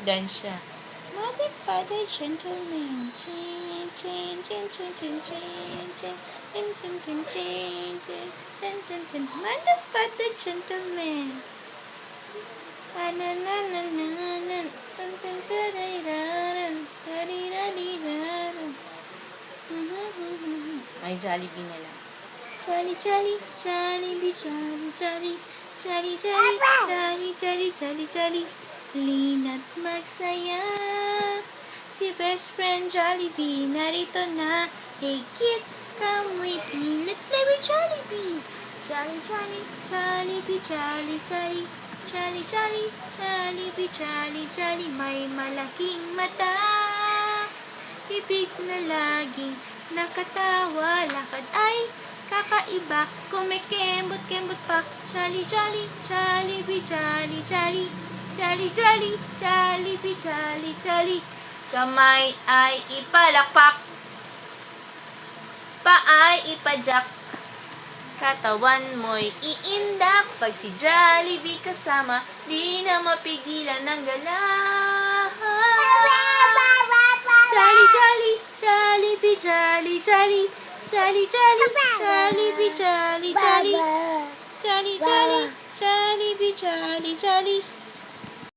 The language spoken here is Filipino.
Dance siya. Mother, father, gentleman. Chin, chin, chin, chin, chin, chin, chin, chin, chin, chin, chin, chin, chin, chin, chin. Mother, father, gentleman. Ananananan. Tan, tan, tariraran. Tarirariraran. Ay, Jollibee na lang. Jolly, jolly, Jollibee, jolly, jolly. Jolly, jolly, jolly, jolly, jolly, jolly. Lina't magsaya. Si best friend Jollibee, narito na. Hey kids, come with me. Let's play with Jollibee. Jolly, jolly, Jollibee, jolly, jolly. Jolly, jolly, Jollibee, jolly, jolly. May malaking mata. Bibig na laging nakatawa. Lakad ay kakaiba. Kumikembot-kembot pa. Jolly, jolly, Jollibee, jolly, jolly. Jolly, jolly, Jollibee, jolly, jolly. Kamay ay ipalakpak. Paay ipadyak. Katawan mo'y iindak. Pag si Jollibee kasama, di na mapigilan ng gala. Jolly, jolly, Jollibee, jolly, jolly. Jolly, jolly, Jollibee, jolly, jolly. Jolly, jolly, Jollibee, jolly, jolly.